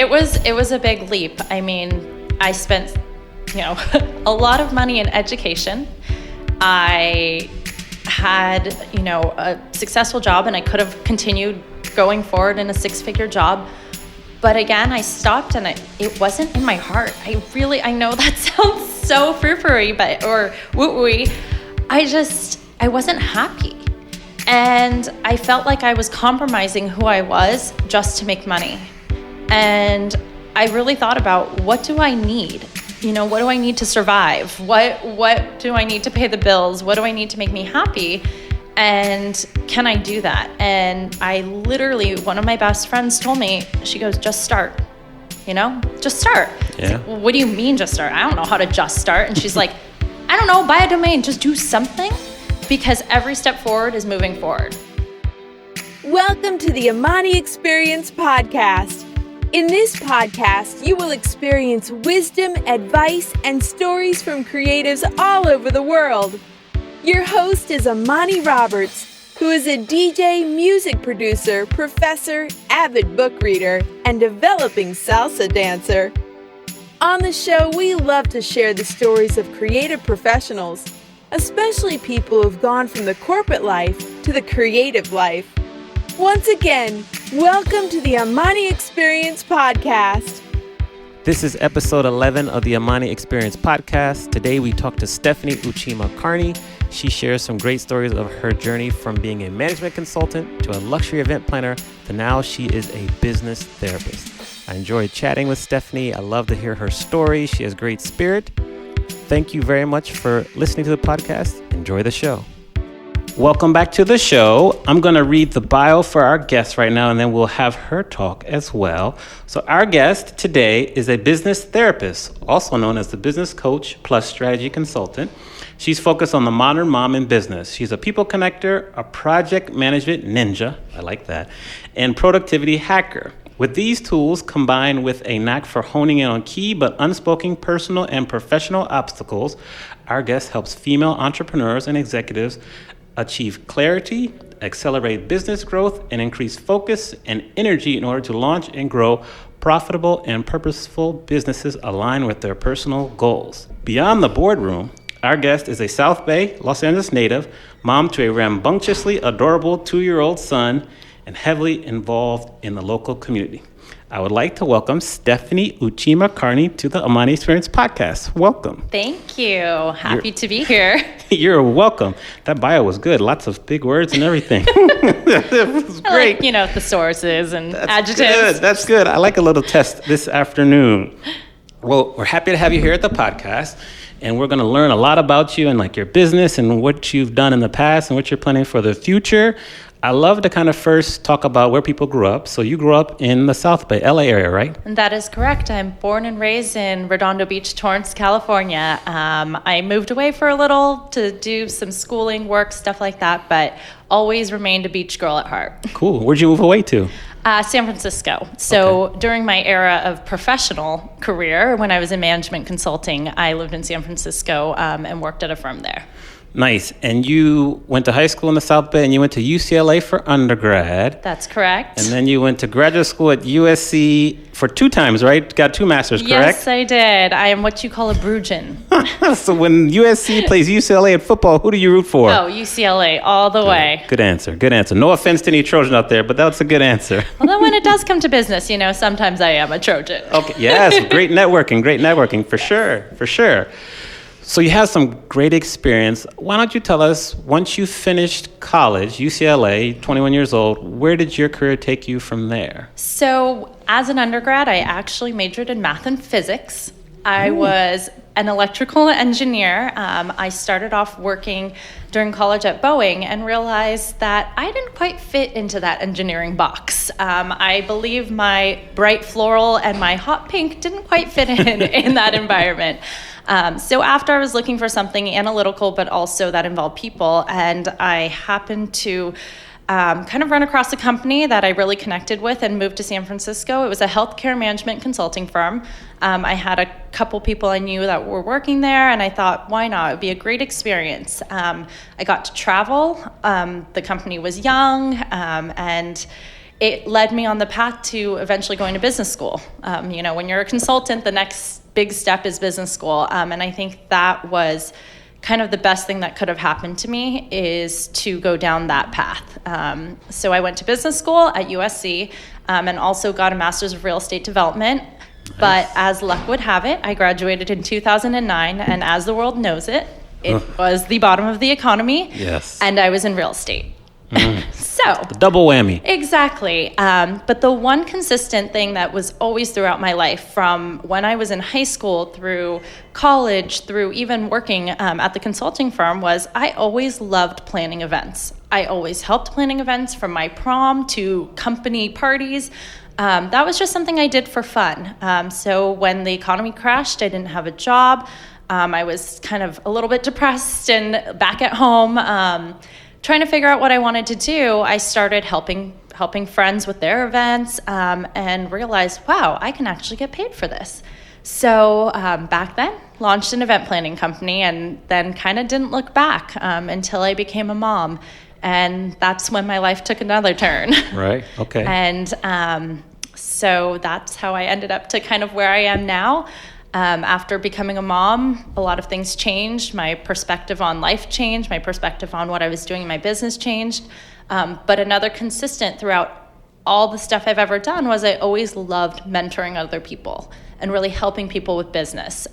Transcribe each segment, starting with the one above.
It was a big leap. I mean, I spent, a lot of money in education. I had, a successful job, and I could have continued going forward in a 6-figure job. But again, I stopped, and it wasn't in my heart. I know that sounds so frou-frou-y, or woo-woo-y. I wasn't happy. And I felt like I was compromising who I was just to make money. And I really thought about, what do I need? What do I need to survive? What do I need to pay the bills? What do I need to make me happy? And can I do that? And I literally, one of my best friends told me, she goes, just start, just start. Yeah. Like, what do you mean just start? I don't know how to just start. And she's like, I don't know, buy a domain, just do something, because every step forward is moving forward. Welcome to the Amani Experience Podcast. In this podcast, you will experience wisdom, advice, and stories from creatives all over the world. Your host is Amani Roberts, who is a DJ, music producer, professor, avid book reader, and developing salsa dancer. On the show, we love to share the stories of creative professionals, especially people who've gone from the corporate life to the creative life. Once again, welcome to the Amani Experience Podcast. This is episode 11 of the Amani Experience Podcast. Today we talk to Stephanie Uchima-Carney. She shares some great stories of her journey from being a management consultant to a luxury event planner to now she is a business therapist. I enjoyed chatting with Stephanie. I love to hear her story. She has great spirit. Thank you very much for listening to the podcast. Enjoy the show. Welcome back to the show. I'm going to read the bio for our guest right now, and then we'll have her talk as well. So our guest today is a business therapist, also known as the business coach plus strategy consultant. She's focused on the modern mom in business. She's a people connector, a project management ninja, I like that, and productivity hacker. With these tools, combined with a knack for honing in on key but unspoken personal and professional obstacles, our guest helps female entrepreneurs and executives achieve clarity, accelerate business growth, and increase focus and energy in order to launch and grow profitable and purposeful businesses aligned with their personal goals. Beyond the boardroom, our guest is a South Bay, Los Angeles native, mom to a rambunctiously adorable 2-year-old son, and heavily involved in the local community. I would like to welcome Stephanie Uchima-Carney to the Amani Experience Podcast. Welcome. Thank you. Happy to be here. You're welcome. That bio was good. Lots of big words and everything. It was great. I like, thesaurus and adjectives. Good. That's good. I like a little test this afternoon. Well, we're happy to have you here at the podcast. And we're going to learn a lot about you and like your business and what you've done in the past and what you're planning for the future. I love to kind of first talk about where people grew up. So you grew up in the South Bay, LA area, right? And that is correct. I'm born and raised in Redondo Beach, Torrance, California. I moved away for a little to do some schooling, work, stuff like that, but always remained a beach girl at heart. Cool. Where'd you move away to? San Francisco. So During my era of professional career, when I was in management consulting, I lived in San Francisco and worked at a firm there. Nice. And you went to high school in the South Bay and you went to UCLA for undergrad. That's correct. And then you went to graduate school at USC for 2 times, right? Got 2 masters, correct? Yes, I did. I am what you call a Brujan. So when USC plays UCLA at football, who do you root for? Oh, UCLA all the way. Good answer. Good answer. No offense to any Trojan out there, but that's a good answer. Although when it does come to business, sometimes I am a Trojan. Okay. Yes. Great networking for sure. For sure. So you have some great experience. Why don't you tell us, once you finished college, UCLA, 21 years old, where did your career take you from there? So as an undergrad, I actually majored in math and physics. I was an electrical engineer. I started off working during college at Boeing and realized that I didn't quite fit into that engineering box. I believe my bright floral and my hot pink didn't quite fit in that environment. So after I was looking for something analytical, but also that involved people, and I happened to kind of run across a company that I really connected with and moved to San Francisco. It was a healthcare management consulting firm. I had a couple people I knew that were working there, and I thought, why not? It would be a great experience. I got to travel. The company was young, and it led me on the path to eventually going to business school. When you're a consultant, the next big step is business school. And I think that was kind of the best thing that could have happened to me, is to go down that path. So I went to business school at USC, and also got a master's of real estate development. Nice. But as luck would have it, I graduated in 2009, and as the world knows it, it was the bottom of the economy. Yes. And I was in real estate. So the double whammy. Exactly. But the one consistent thing that was always throughout my life, from when I was in high school through college, through even working at the consulting firm, was I always loved planning events. I always helped planning events, from my prom to company parties. That was just something I did for fun. So when the economy crashed, I didn't have a job. I was kind of a little bit depressed and back at home, trying to figure out what I wanted to do. I started helping friends with their events, and realized, wow, I can actually get paid for this. So back then, launched an event planning company, and then kind of didn't look back until I became a mom. And that's when my life took another turn. Right, okay. And so that's how I ended up to kind of where I am now. After becoming a mom, a lot of things changed. My perspective on life changed. My perspective on what I was doing in my business changed. But another consistent throughout all the stuff I've ever done was I always loved mentoring other people and really helping people with business.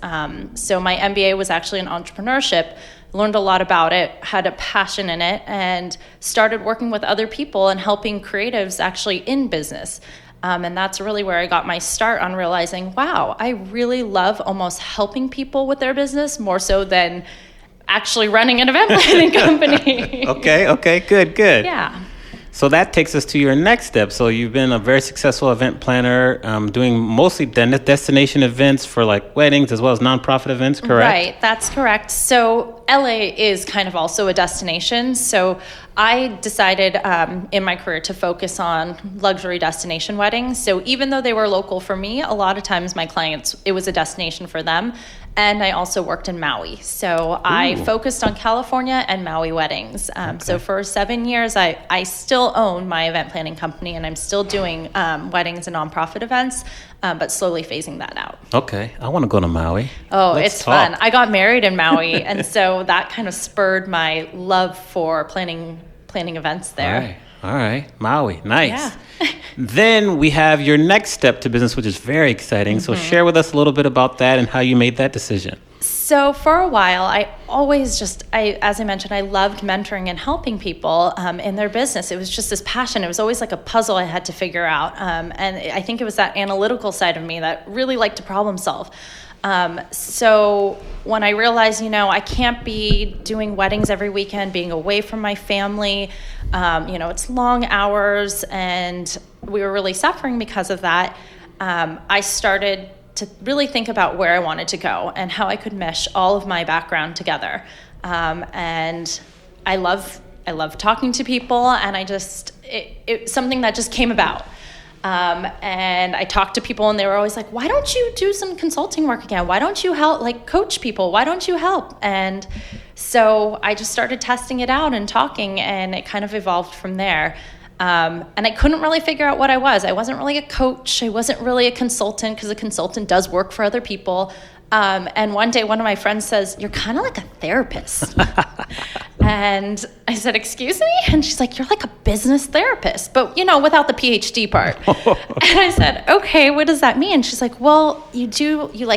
So my MBA was actually in entrepreneurship. Learned a lot about it, had a passion in it, and started working with other people and helping creatives actually in business. And that's really where I got my start on realizing, wow, I really love almost helping people with their business more so than actually running an event planning company. Okay, good. Yeah. So that takes us to your next step. So you've been a very successful event planner, doing mostly destination events for like weddings as well as nonprofit events, correct? Right, that's correct. So LA is kind of also a destination. So I decided in my career to focus on luxury destination weddings. So even though they were local for me, a lot of times my clients, it was a destination for them. And I also worked in Maui. So I focused on California and Maui weddings. So for 7 years, I still own my event planning company, and I'm still doing weddings and nonprofit events, but slowly phasing that out. Okay. I want to go to Maui. Oh, it's fun. I got married in Maui, and so that kind of spurred my love for planning events there. All right. Maui. Nice. Yeah. Then we have your next step to business, which is very exciting. Mm-hmm. So share with us a little bit about that and how you made that decision. So for a while, I always as I mentioned, I loved mentoring and helping people in their business. It was just this passion. It was always like a puzzle I had to figure out. And I think it was that analytical side of me that really liked to problem solve. So when I realized, I can't be doing weddings every weekend, being away from my family, it's long hours, and we were really suffering because of that. I started to really think about where I wanted to go and how I could mesh all of my background together. And I love talking to people, and it's something that just came about. And I talked to people, and they were always like, why don't you do some consulting work again? Why don't you help, coach people? Why don't you help? And so I just started testing it out and talking, and it kind of evolved from there. And I couldn't really figure out what I was. I wasn't really a coach. I wasn't really a consultant, because a consultant does work for other people. And one day, one of my friends says, you're kind of like a therapist. And I said, excuse me? And she's like, you're like a business therapist, but, without the PhD part. And I said, okay, what does that mean? She's like, well, you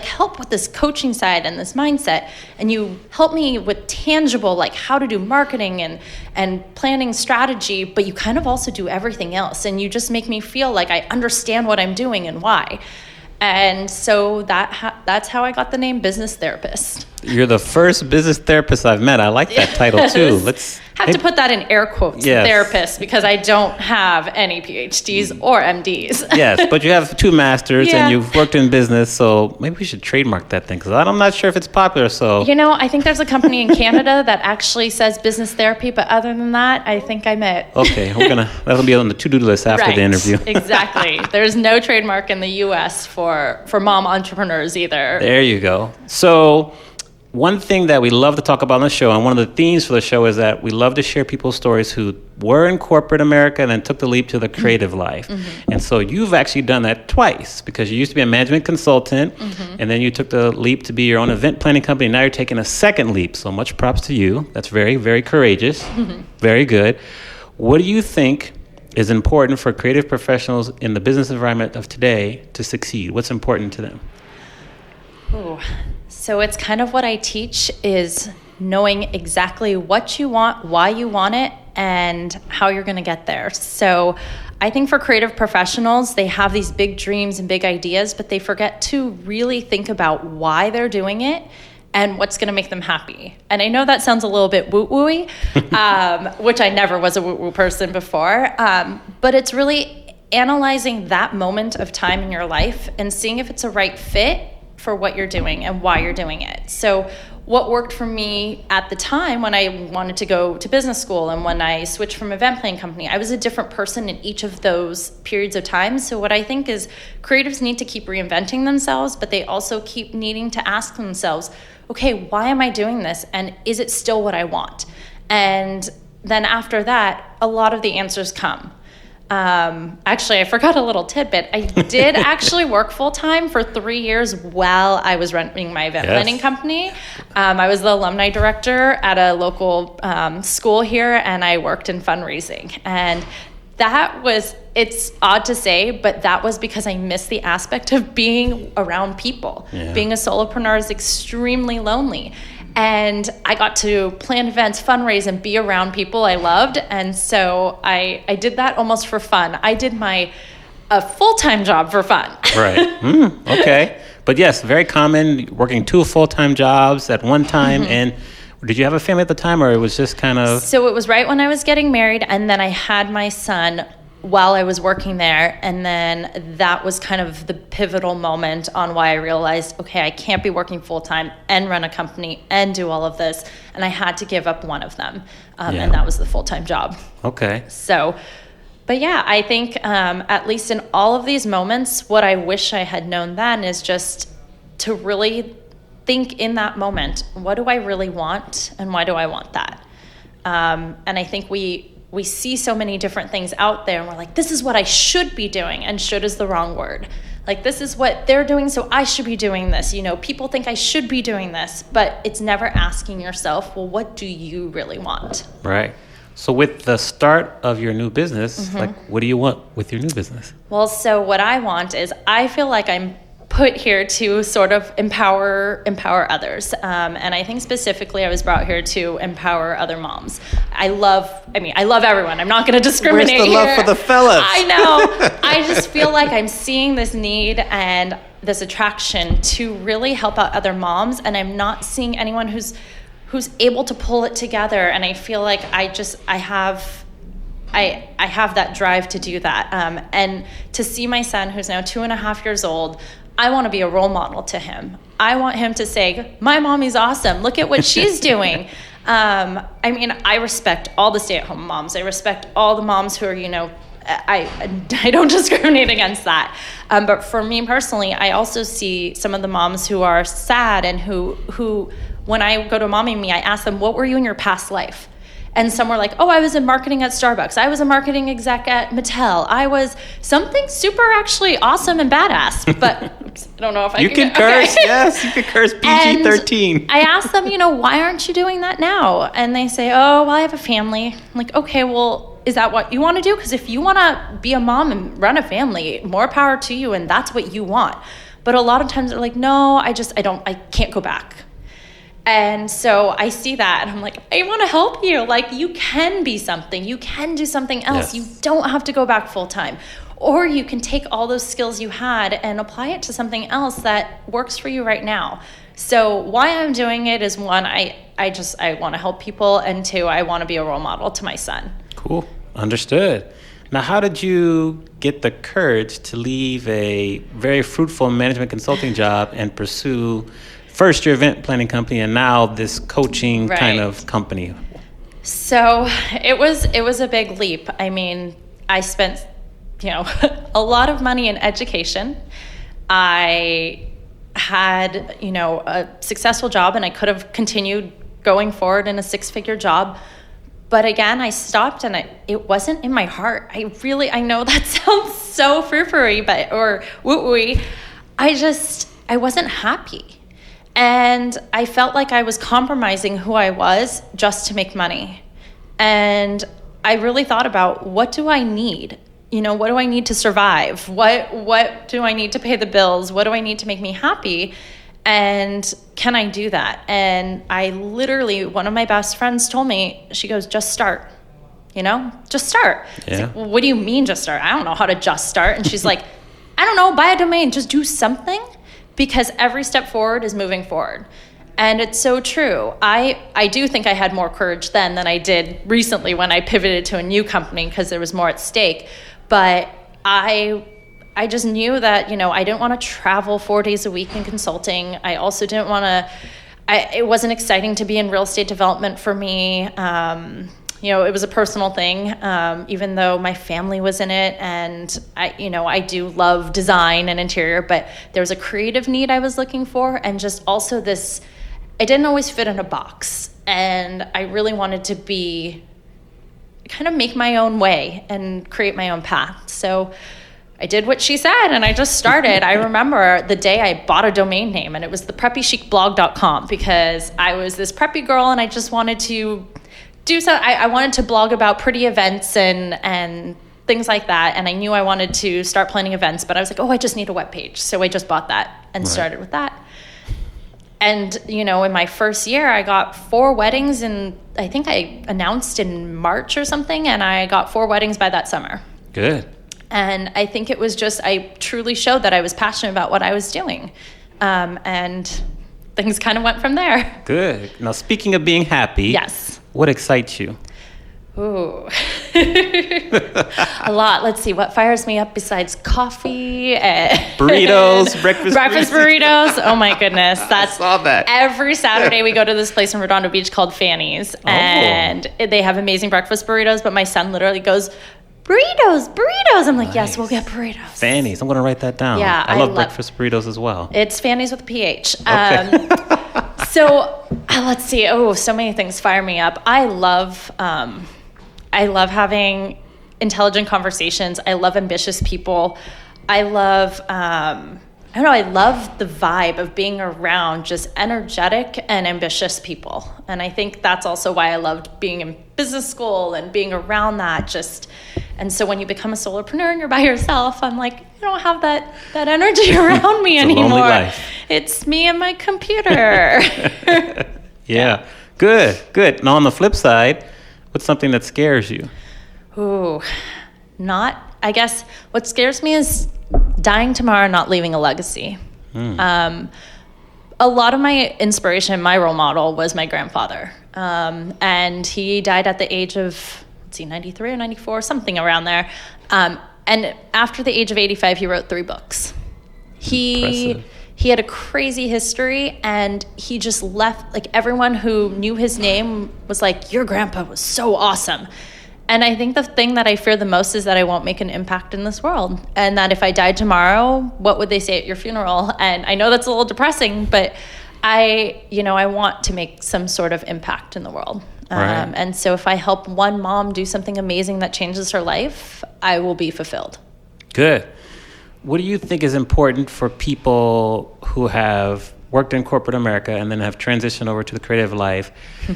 help with this coaching side and this mindset, and you help me with tangible, how to do marketing and planning strategy, but you kind of also do everything else. And you just make me feel like I understand what I'm doing and why. And so that's how I got the name business therapist. You're the first business therapist I've met. I like that title too. To put that in air quotes, yes. Therapist, because I don't have any PhDs or MDs. Yes, but you have 2 masters, yeah. And you've worked in business, so maybe we should trademark that thing, because I'm not sure if it's popular. So I think there's a company in Canada that actually says business therapy, but other than that, I think I'm it. Okay, that'll be on the to-do list after the interview. Exactly. There's no trademark in the U.S. for mom entrepreneurs either. There you go. So one thing that we love to talk about on the show, and one of the themes for the show, is that we love to share people's stories who were in corporate America and then took the leap to the creative life. And so you've actually done that twice, because you used to be a management consultant, and then you took the leap to be your own event planning company. Now you're taking a second leap. So much props to you. That's very, very courageous. Very good. What do you think is important for creative professionals in the business environment of today to succeed? What's important to them? So it's kind of what I teach, is knowing exactly what you want, why you want it, and how you're going to get there. So I think for creative professionals, they have these big dreams and big ideas, but they forget to really think about why they're doing it and what's going to make them happy. And I know that sounds a little bit woo-woo-y, which I never was a woo-woo person before, but it's really analyzing that moment of time in your life and seeing if it's a right fit for what you're doing and why you're doing it. So what worked for me at the time when I wanted to go to business school and when I switched from event planning company, I was a different person in each of those periods of time. So what I think is creatives need to keep reinventing themselves, but they also keep needing to ask themselves, okay, why am I doing this? And is it still what I want? And then after that, a lot of the answers come. Actually, I forgot a little tidbit. I did actually work full-time for 3 years while I was running my event planning company. I was the alumni director at a local school here, and I worked in fundraising. And that was, it's odd to say, but that was because I missed the aspect of being around people. Yeah. Being a solopreneur is extremely lonely. And I got to plan events, fundraise, and be around people I loved. And so I did that almost for fun. I did a full-time job for fun. Right. Okay. But yes, very common, working 2 full-time jobs at one time. And did you have a family at the time, or it was just kind of... So it was right when I was getting married, and then I had my son while I was working there, and then that was kind of the pivotal moment on why I realized, okay, I can't be working full-time and run a company and do all of this, and I had to give up one of them, and that was the full-time job. Okay. So, but yeah, I think at least in all of these moments, what I wish I had known then is just to really think in that moment, what do I really want, and why do I want that? And I think we see so many different things out there, and we're like, this is what I should be doing, and should is the wrong word. Like, this is what they're doing, so I should be doing this. You know, people think I should be doing this, but it's never asking yourself, well, what do you really want? Right. So with the start of your new business, like, what do you want with your new business? Well, so what I want is, I feel like I'm put here to sort of empower others. And I think specifically I was brought here to empower other moms. I love everyone. I'm not going to discriminate here. Where's the love for the fellas? I know. I just feel like I'm seeing this need and this attraction to really help out other moms. And I'm not seeing anyone who's able to pull it together. And I feel like I have that drive to do that. And to see my son, who's now 2.5 years old, I want to be a role model to him. I want him to say, my mommy's awesome. Look at what she's doing. I respect all the stay-at-home moms. I respect all the moms who are, I don't discriminate against that. But for me personally, I also see some of the moms who are sad and who when I go to Mommy and Me, I ask them, what were you in your past life? And some were like, oh, I was in marketing at Starbucks. I was a marketing exec at Mattel. I was something super actually awesome and badass. But I don't know if you can curse. Okay. Yes, you can curse PG-13. I asked them, why aren't you doing that now? And they say, oh, well, I have a family. I'm like, okay, well, is that what you want to do? Because if you want to be a mom and run a family, more power to you, and that's what you want. But a lot of times they're like, no, I can't go back. And so I see that and I'm like, I want to help you. Like, you can be something. You can do something else. Yes. You don't have to go back full time. Or you can take all those skills you had and apply it to something else that works for you right now. So why I'm doing it is, one, I want to help people, and 2, I want to be a role model to my son. Cool. Understood. Now, how did you get the courage to leave a very fruitful management consulting job and pursue first your event planning company and now this coaching kind of company? So it was a big leap. I spent, a lot of money in education. I had, a successful job, and I could have continued going forward in a 6-figure job. But again, I stopped, and it wasn't in my heart. I know that sounds so frou-frou-y, or woo-woo-y. I wasn't happy. And I felt like I was compromising who I was just to make money. And I really thought about, what do I need? What do I need to survive? What do I need to pay the bills? What do I need to make me happy? And can I do that? And I literally, one of my best friends told me, she goes, just start, just start. Yeah. Like, well, what do you mean just start? I don't know how to just start. And she's like, I don't know, buy a domain, just do something, because every step forward is moving forward. And it's so true. I do think I had more courage then than I did recently when I pivoted to a new company, because there was more at stake. But I just knew that, I didn't want to travel 4 days a week in consulting. I also didn't want to, it wasn't exciting to be in real estate development for me. It was a personal thing, even though my family was in it. And I do love design and interior, but there was a creative need I was looking for. And just also I didn't always fit in a box. And I really wanted to kind of make my own way and create my own path. So I did what she said, and I just started. I remember the day I bought a domain name, and it was the preppychicblog.com, because I was this preppy girl, and I just wanted to do so. I wanted to blog about pretty events and things like that, and I knew I wanted to start planning events, but I was like, I just need a webpage. So I just bought that and started with that. And, in my first year, I got 4 weddings, and I think I announced in March or something, and I got 4 weddings by that summer. Good. And I think it was I truly showed that I was passionate about what I was doing. And things kind of went from there. Good. Now, speaking of being happy. Yes. What excites you? Ooh. A lot. Let's see. What fires me up besides coffee? Burritos, breakfast burritos. Oh, my goodness. I saw that. Every Saturday we go to this place in Redondo Beach called Fanny's. Oh. And they have amazing breakfast burritos, but my son literally goes, burritos. I'm like, yes, we'll get burritos. Fanny's. I'm going to write that down. Yeah, I love breakfast burritos as well. It's Fanny's with a PH. Okay. So let's see. Oh, so many things fire me up. I love having intelligent conversations. I love ambitious people. I love I love the vibe of being around just energetic and ambitious people. And I think that's also why I loved being in business school and being around that. And so when you become a solopreneur and you're by yourself, I'm like, I don't have that energy around me anymore. Lonely life. It's me and my computer. Yeah. Good. Now on the flip side, what's something that scares you? Ooh, I guess what scares me is dying tomorrow and not leaving a legacy. A lot of my inspiration, my role model was my grandfather. And he died at the age of, 93 or 94, something around there. And after the age of 85, he wrote 3 books. He had a crazy history, and he just left, everyone who knew his name was like, your grandpa was so awesome. And I think the thing that I fear the most is that I won't make an impact in this world. And that if I died tomorrow, what would they say at your funeral? And I know that's a little depressing, but I want to make some sort of impact in the world. Right. And so if I help one mom do something amazing that changes her life, I will be fulfilled. Good. What do you think is important for people who have worked in corporate America and then have transitioned over to the creative life?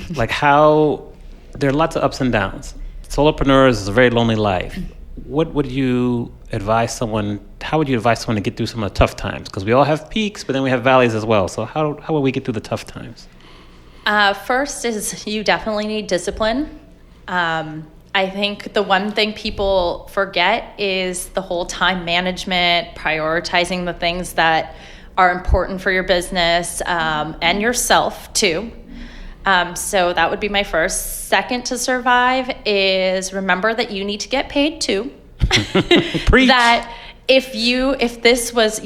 There are lots of ups and downs. Solopreneurs is a very lonely life. What would you advise someone? How would you advise someone to get through some of the tough times? Because we all have peaks, but then we have valleys as well. So how will we get through the tough times? First is you definitely need discipline. I think the one thing people forget is the whole time management, prioritizing the things that are important for your business and yourself too. So that would be my first. Second to survive is remember that you need to get paid too. Preach. That if this was,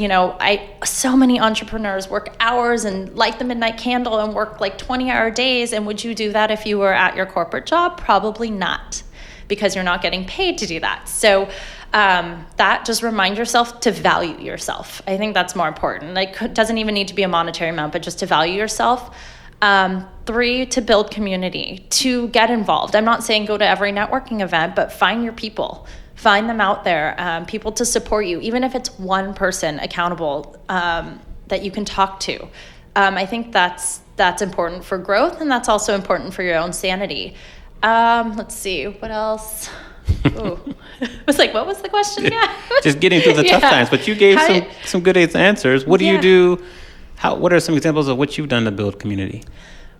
so many entrepreneurs work hours and light the midnight candle and work 20-hour days. And would you do that if you were at your corporate job? Probably not, because you're not getting paid to do that. So that just remind yourself to value yourself. I think that's more important. Like, it doesn't even need to be a monetary amount, but just to value yourself. 3, to build community, to get involved. I'm not saying go to every networking event, but find your people. Find them out there, people to support you, even if it's one person accountable that you can talk to. I think that's important for growth, and that's also important for your own sanity. Let's see, what else? Ooh. I was like, what was the question again? Just getting through the tough times, but you gave some good answers. What do you do? What are some examples of what you've done to build community?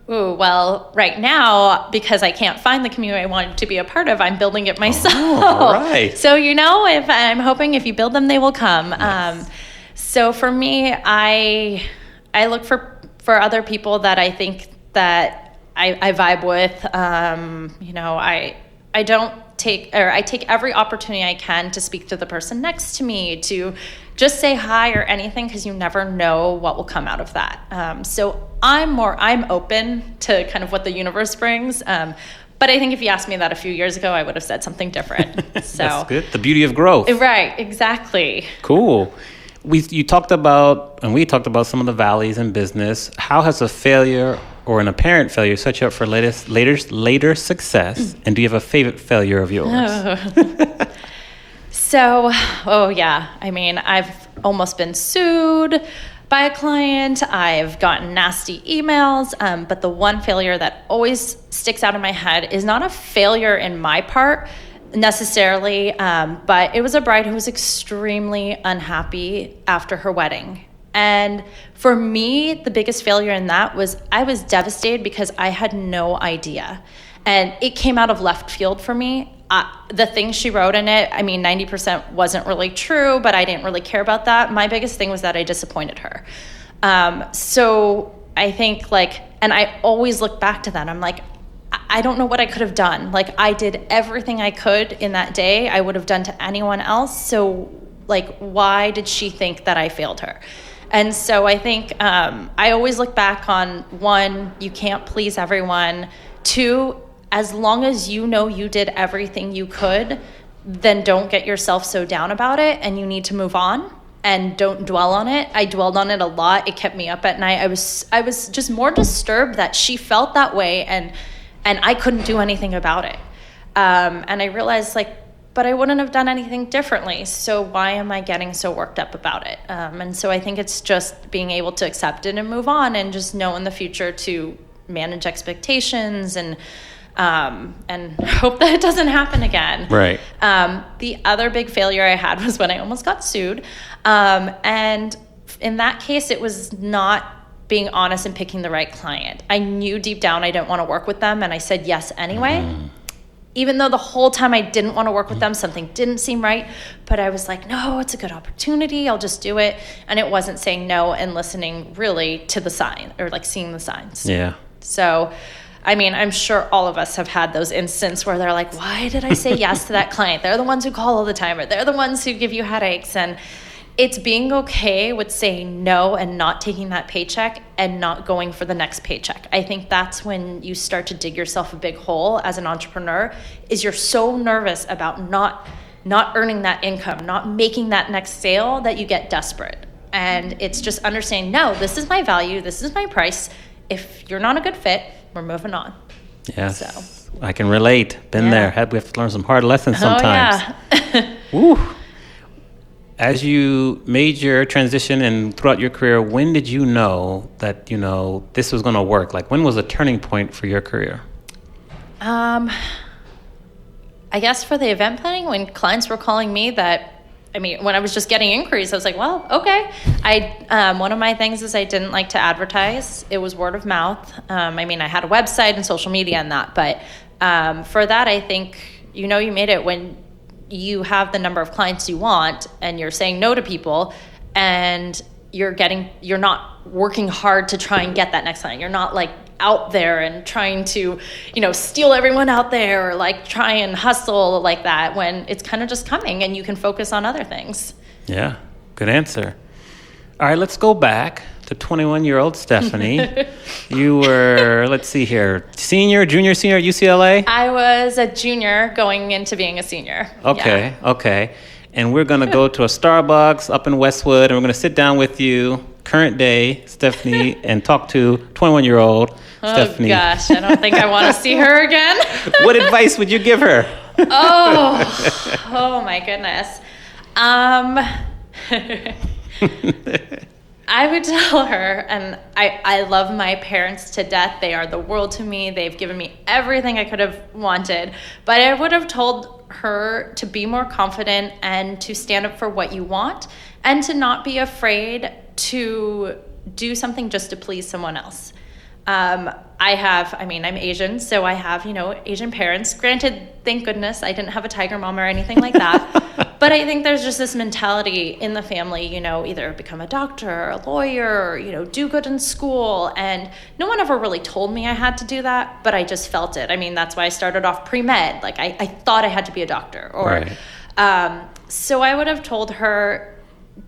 Ooh, well, right now, because I can't find the community I want to be a part of, I'm building it myself. Oh, right. So, if I'm hoping if you build them, they will come. Yes. So for me, I look for other people that I think that I vibe with. I take every opportunity I can to speak to the person next to me, to just say hi or anything, because you never know what will come out of that. So I'm open to kind of what the universe brings. But I think if you asked me that a few years ago, I would have said something different. So that's good. The beauty of growth. Right, exactly. Cool. We talked about some of the valleys in business. How has a failure or an apparent failure set you up for later success? And do you have a favorite failure of yours? I've almost been sued by a client. I've gotten nasty emails. But the one failure that always sticks out in my head is not a failure in my part necessarily, but it was a bride who was extremely unhappy after her wedding. And for me, the biggest failure in that was I was devastated because I had no idea. And it came out of left field for me. The things she wrote in it, 90% wasn't really true, but I didn't really care about that. My biggest thing was that I disappointed her. So I think and I always look back to that. I'm like, I don't know what I could have done. I did everything I could in that day. I would have done to anyone else. So why did she think that I failed her? And so I think I always look back on, 1, you can't please everyone. 2, as long as you know you did everything you could, then don't get yourself so down about it, and you need to move on and don't dwell on it. I dwelled on it a lot. It kept me up at night. I was just more disturbed that she felt that way, and I couldn't do anything about it. And I realized but I wouldn't have done anything differently. So why am I getting so worked up about it? And so I think it's just being able to accept it and move on, and just know in the future to manage expectations and hope that it doesn't happen again. Right. The other big failure I had was when I almost got sued. And in that case, it was not being honest and picking the right client. I knew deep down I didn't want to work with them, and I said yes anyway. Even though the whole time I didn't want to work with them, something didn't seem right, but I was like, no, it's a good opportunity, I'll just do it. And it wasn't saying no and listening really to the sign, or seeing the signs. Yeah. So, I'm sure all of us have had those instances where they're like, why did I say yes to that client? They're the ones who call all the time, or they're the ones who give you headaches. And it's being okay with saying no and not taking that paycheck and not going for the next paycheck. I think that's when you start to dig yourself a big hole as an entrepreneur, is you're so nervous about not earning that income, not making that next sale, that you get desperate. And it's just understanding, no, this is my value, this is my price. If you're not a good fit, we're moving on. Yes. So I can relate. Been there. We have to learn some hard lessons sometimes. Oh, yeah. Woo. As you made your transition and throughout your career, when did you know that, this was going to work? When was a turning point for your career? I guess for the event planning, when clients were calling me when I was just getting inquiries, I was like, well, okay. One of my things is I didn't like to advertise. It was word of mouth. I had a website and social media and that, but for that, I think, you made it when you have the number of clients you want, and you're saying no to people, and you're not working hard to try and get that next client. You're not out there and trying to, steal everyone out there, or try and hustle like that, when it's kind of just coming and you can focus on other things. Yeah, good answer. All right, let's go back to 21-year-old Stephanie. You were, let's see here, junior, senior at UCLA? I was a junior going into being a senior. Okay. and we're going to go to a Starbucks up in Westwood, and we're going to sit down with you, current day Stephanie, and talk to 21-year-old Stephanie. Oh, gosh. I don't think I want to see her again. What advice would you give her? Oh my goodness. I would tell her, and I love my parents to death. They are the world to me. They've given me everything I could have wanted. But I would have told her to be more confident and to stand up for what you want and to not be afraid to do something just to please someone else. I'm Asian, so I have, Asian parents. Granted, thank goodness I didn't have a tiger mom or anything like that. But I think there's just this mentality in the family, either become a doctor or a lawyer or, do good in school. And no one ever really told me I had to do that, but I just felt it. I mean, that's why I started off pre-med. Like, I thought I had to be a doctor. Right. So I would have told her,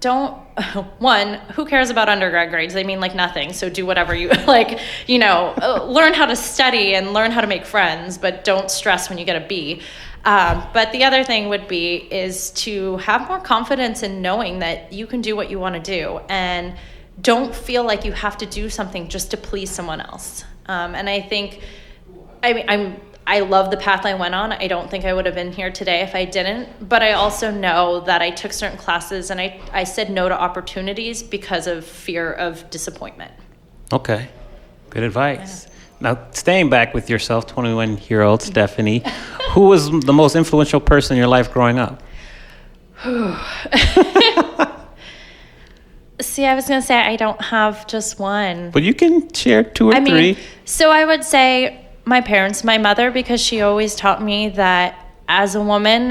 who cares about undergrad grades? They mean like nothing. So do whatever you like, learn how to study and learn how to make friends, but don't stress when you get a B. But the other thing is to have more confidence in knowing that you can do what you want to do and don't feel like you have to do something just to please someone else. And I think, I love the path I went on. I don't think I would have been here today if I didn't. But I also know that I took certain classes and I said no to opportunities because of fear of disappointment. Okay. Good advice. Yeah. Now, staying back with yourself, 21-year-old Stephanie, who was the most influential person in your life growing up? See, I was going to say I don't have just one. But you can share two or three. So I would say my parents, my mother, because she always taught me that as a woman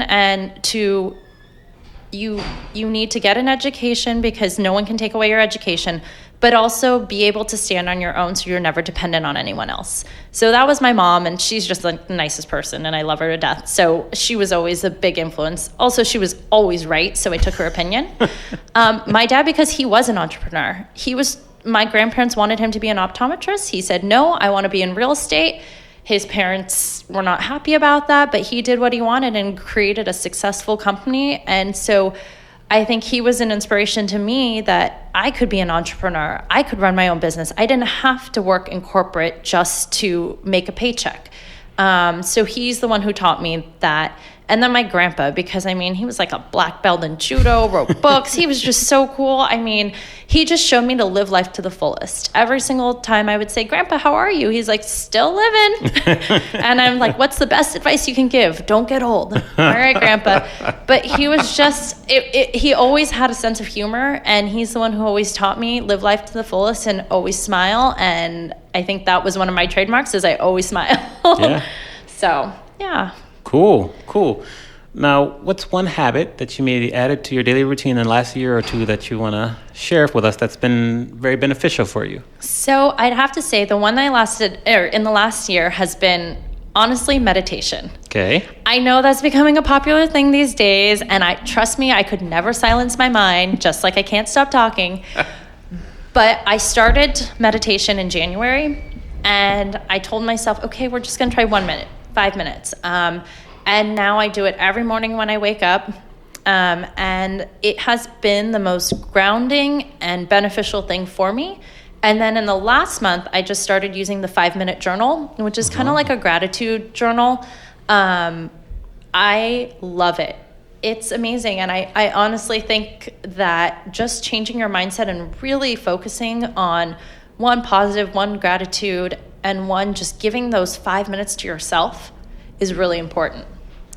you need to get an education because no one can take away your education, but also be able to stand on your own so you're never dependent on anyone else. So that was my mom, and she's just the nicest person, and I love her to death. So she was always a big influence. Also, she was always right, so I took her opinion. My dad, because he was an entrepreneur. My grandparents wanted him to be an optometrist. He said, no, I want to be in real estate. His parents were not happy about that, but he did what he wanted and created a successful company. And so I think he was an inspiration to me that I could be an entrepreneur. I could run my own business. I didn't have to work in corporate just to make a paycheck. So he's the one who taught me that. And then my grandpa, because he was like a black belt in judo, wrote books. He was just so cool. He just showed me to live life to the fullest. Every single time I would say, Grandpa, how are you? He's like, still living. And I'm like, what's the best advice you can give? Don't get old. All right, Grandpa. But he was just, he always had a sense of humor. And he's the one who always taught me live life to the fullest and always smile. And I think that was one of my trademarks is I always smile. Yeah. So, yeah. Cool. Now, what's one habit that you maybe added to your daily routine in the last year or two that you want to share with us that's been very beneficial for you? So I'd have to say the one that in the last year has been, honestly, meditation. Okay. I know that's becoming a popular thing these days, and trust me, I could never silence my mind, just like I can't stop talking. But I started meditation in January, and I told myself, okay, we're just going to try 1 minute. 5 minutes. And now I do it every morning when I wake up. And it has been the most grounding and beneficial thing for me. And then in the last month, I just started using the 5-minute journal, which is kind of like a gratitude journal. I love it. It's amazing. And I honestly think that just changing your mindset and really focusing on one positive, one gratitude, and one just giving those 5 minutes to yourself is really important.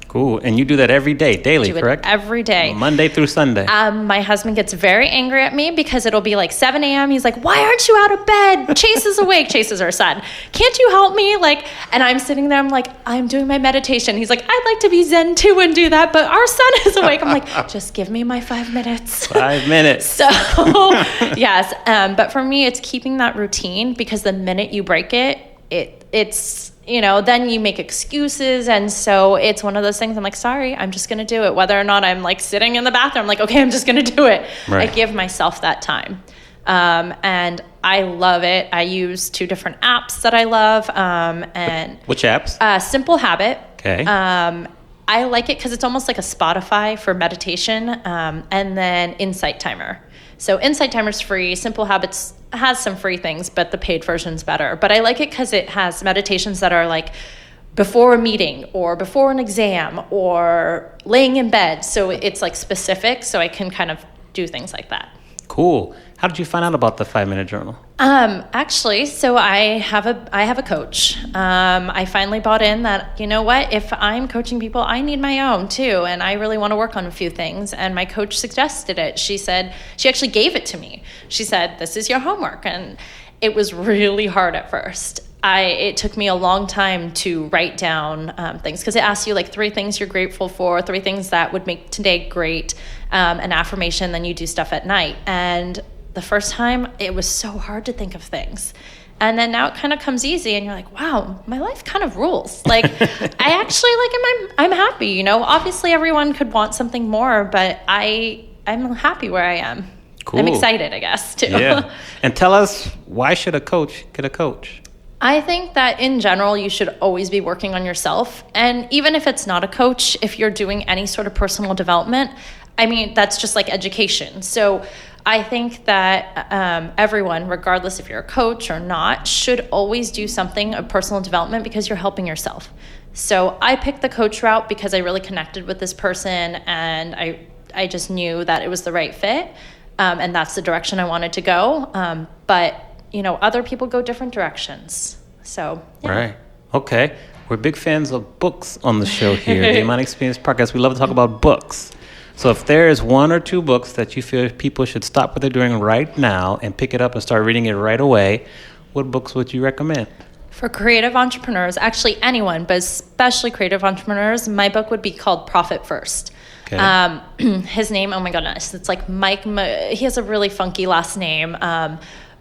Cool. And you do that every day, daily, correct? Every day. Monday through Sunday. My husband gets very angry at me because it'll be like 7 a.m. He's like, why aren't you out of bed? Chase is awake. Chase is our son. Can't you help me? And I'm sitting there, I'm like, I'm doing my meditation. He's like, I'd like to be Zen too and do that, but our son is awake. I'm like, just give me my 5 minutes. 5 minutes. So, yes. But for me, it's keeping that routine because the minute you break it, it's then you make excuses. And so it's one of those things I'm like, sorry, I'm just going to do it. Whether or not I'm like sitting in the bathroom, I'm like, okay, I'm just going to do it. Right. I give myself that time. And I love it. I use 2 different apps that I love. And which apps? Simple Habit. Okay. I like it because it's almost like a Spotify for meditation, and then Insight Timer. So Insight Timer's free. Simple Habits has some free things, but the paid version's better. But I like it because it has meditations that are like before a meeting or before an exam or laying in bed. So it's like specific, so I can kind of do things like that. Cool. How did you find out about the 5-minute journal? Actually, so I have a coach. I finally bought in that, you know what, if I'm coaching people, I need my own too. And I really want to work on a few things. And my coach suggested it. She said, she actually gave it to me. She said, this is your homework. And it was really hard at first. It took me a long time to write down things because it asks you like 3 things you're grateful for, 3 things that would make today great, an affirmation, then you do stuff at night. And the first time, it was so hard to think of things. And then now it kind of comes easy and you're like, wow, my life kind of rules. Like, I actually I'm happy, you know? Obviously, everyone could want something more, but I'm happy where I am. Cool. I'm excited, I guess, too. Yeah. And tell us, why should a coach get a coach? I think that in general, you should always be working on yourself. And even if it's not a coach, if you're doing any sort of personal development, I mean, that's just like education. So I think that everyone, regardless if you're a coach or not, should always do something of personal development because you're helping yourself. So I picked the coach route because I really connected with this person and I just knew that it was the right fit. And that's the direction I wanted to go. But you know, other people go different directions. So, yeah. Right. Okay. We're big fans of books on the show here. The Amani Experience Podcast, we love to talk about books. So if there is 1 or 2 books that you feel people should stop what they're doing right now and pick it up and start reading it right away, what books would you recommend? For creative entrepreneurs, actually anyone, but especially creative entrepreneurs, my book would be called Profit First. Okay. His name, oh my goodness, it's like Mike, he has a really funky last name.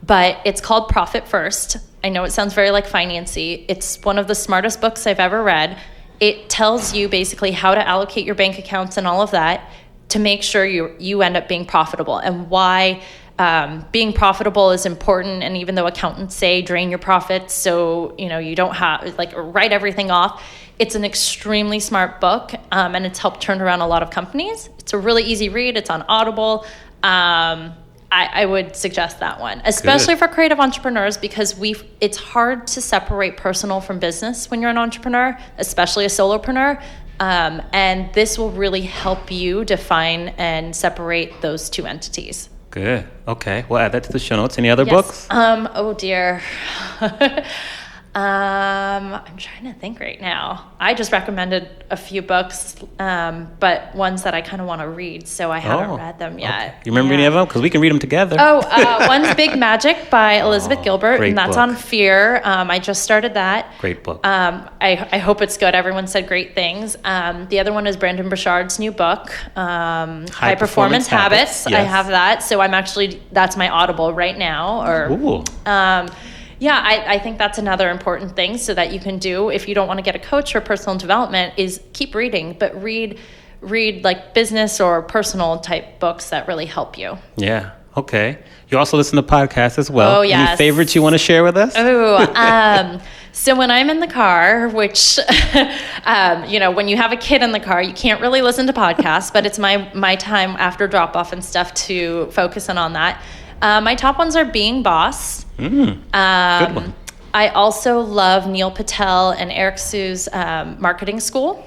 But it's called Profit First. I know it sounds very like financy. It's one of the smartest books I've ever read. It tells you basically how to allocate your bank accounts and all of that to make sure you end up being profitable and why being profitable is important. And even though accountants say drain your profits so you know you don't have like write everything off, it's an extremely smart book and it's helped turn around a lot of companies. It's a really easy read. It's on Audible. I would suggest that one, especially for creative entrepreneurs, because it's hard to separate personal from business when you're an entrepreneur, especially a solopreneur. And this will really help you define and separate those 2 entities. Good. Okay. We'll add that to the show notes. Any other books? Oh dear. I'm trying to think right now. I just recommended a few books, but ones that I kind of want to read, so I haven't read them yet. Okay. You remember any of them? Because we can read them together. One's Big Magic by Elizabeth Gilbert, and that's on fear. I just started that. Great book. I hope it's good. Everyone said great things. The other one is Brandon Burchard's new book, High Performance Habits. Yes. I have that, so that's my Audible right now. Ooh. Yeah, I think that's another important thing so that you can do, if you don't want to get a coach for personal development, is keep reading, but read like business or personal type books that really help you. Yeah. Okay. You also listen to podcasts as well. Oh, yes. Any favorites you want to share with us? So when I'm in the car, which, when you have a kid in the car, you can't really listen to podcasts, but it's my time after drop off and stuff to focus in on that. My top ones are Being Boss. Good one. I also love Neil Patel and Eric Sue's marketing school.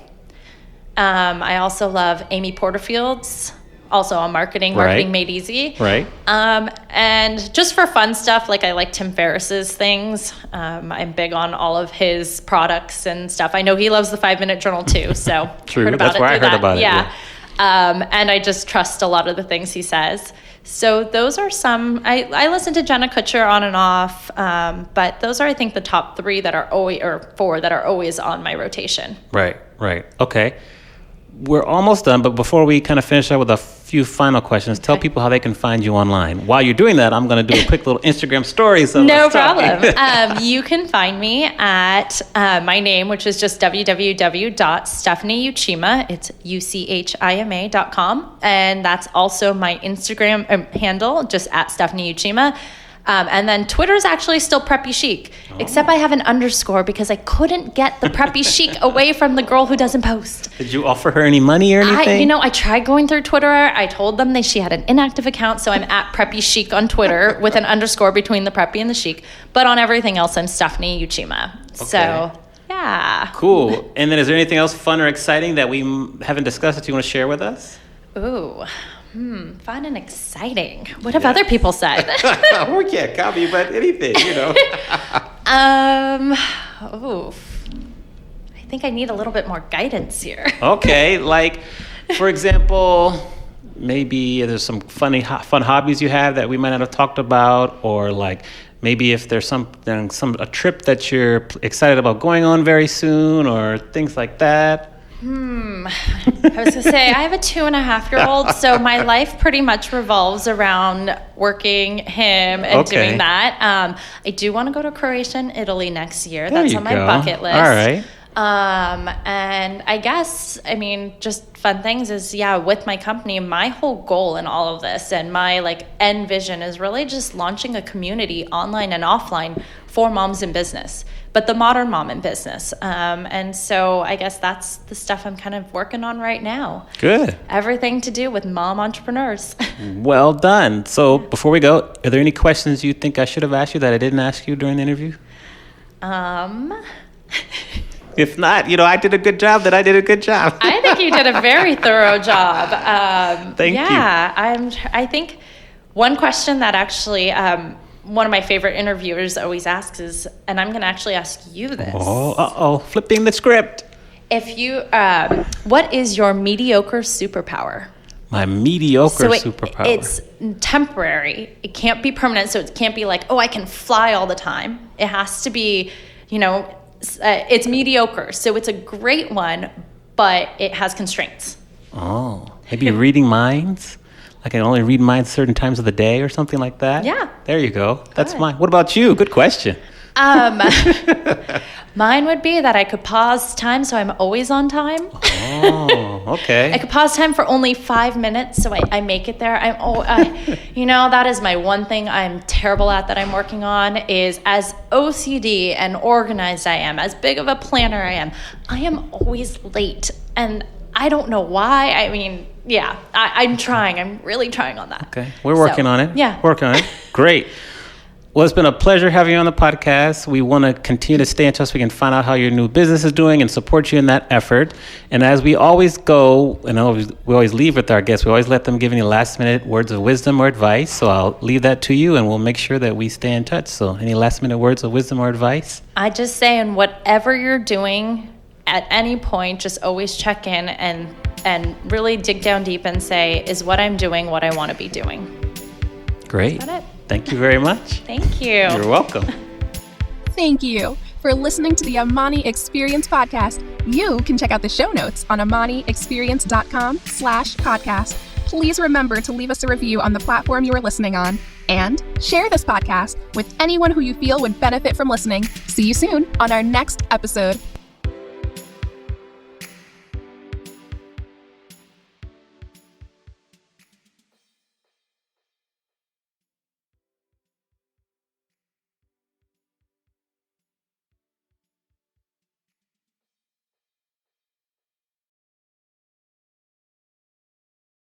I also love Amy Porterfield's, also on Marketing Made Easy. Right. And just for fun stuff, like I like Tim Ferriss's things. I'm big on all of his products and stuff. I know he loves the 5-minute journal too, so True. That's where I heard about it. Yeah. And I just trust a lot of the things he says. So those are some. I listen to Jenna Kutcher on and off, but those are, I think, the top 3 that are always, or 4 that are always on my rotation. Right. Okay. We're almost done, but before we kind of finish up with a few final questions, tell people how they can find you online. While you're doing that, I'm going to do a quick little Instagram story. So no problem. You can find me at my name, which is just www.stephanieuchima. It's UCHIMA.com. And that's also my Instagram handle, just at Stephanie Uchima. And then Twitter's actually still Preppy Chic, except I have an underscore because I couldn't get the Preppy Chic away from the girl who doesn't post. Did you offer her any money or anything? I tried going through Twitter. I told them she had an inactive account, so I'm at Preppy Chic on Twitter with an underscore between the Preppy and the Chic. But on everything else, I'm Stephanie Uchima. Okay. So, yeah. Cool. And then is there anything else fun or exciting that we haven't discussed that you want to share with us? Ooh. Fun and exciting. What have other people said? We can't copy, but anything, I think I need a little bit more guidance here. Okay, like, for example, maybe there's some fun hobbies you have that we might not have talked about, or like maybe if there's a trip that you're excited about going on very soon, or things like that. I was going to say, I have a 2.5-year-old, so my life pretty much revolves around working him and doing that. I do want to go to Croatia and Italy next year. That's on my bucket list. All right. And I guess, just fun things is, with my company, my whole goal in all of this and my end vision is really just launching a community online and offline for moms in business, but the modern mom in business. And so I guess that's the stuff I'm kind of working on right now. Good. Everything to do with mom entrepreneurs. Well done. So before we go, are there any questions you think I should have asked you that I didn't ask you during the interview? If not, I did a good job, then I did a good job. I think you did a very thorough job. Thank you. I think one question that actually one of my favorite interviewers always asks is, and I'm going to actually ask you this. Flipping the script. If you, what is your mediocre superpower? My mediocre superpower. It's temporary. It can't be permanent, so it can't be like, I can fly all the time. It has to be, it's mediocre. So it's a great one, but it has constraints. Maybe reading minds? I can only read minds certain times of the day or something like that? Yeah. There you go. That's mine. What about you? Good question. Mine would be that I could pause time so I'm always on time. Okay. I could pause time for only 5 minutes so I make it there. That is my one thing I'm terrible at that I'm working on is as OCD and organized I am, as big of a planner I am always late. And I don't know why. I'm trying. I'm really trying on that. Okay. We're working on it. Yeah. Working on it. Great. Well, it's been a pleasure having you on the podcast. We want to continue to stay in touch so we can find out how your new business is doing and support you in that effort. And as we always go, and we always leave with our guests, we always let them give any last-minute words of wisdom or advice. So I'll leave that to you, and we'll make sure that we stay in touch. So any last-minute words of wisdom or advice? I just say, in whatever you're doing, at any point, just always check in and really dig down deep and say, is what I'm doing what I want to be doing? Great. Is that it? Thank you very much. Thank you. You're welcome. Thank you for listening to the Amani Experience podcast. You can check out the show notes on amaniexperience.com/podcast. Please remember to leave us a review on the platform you are listening on and share this podcast with anyone who you feel would benefit from listening. See you soon on our next episode.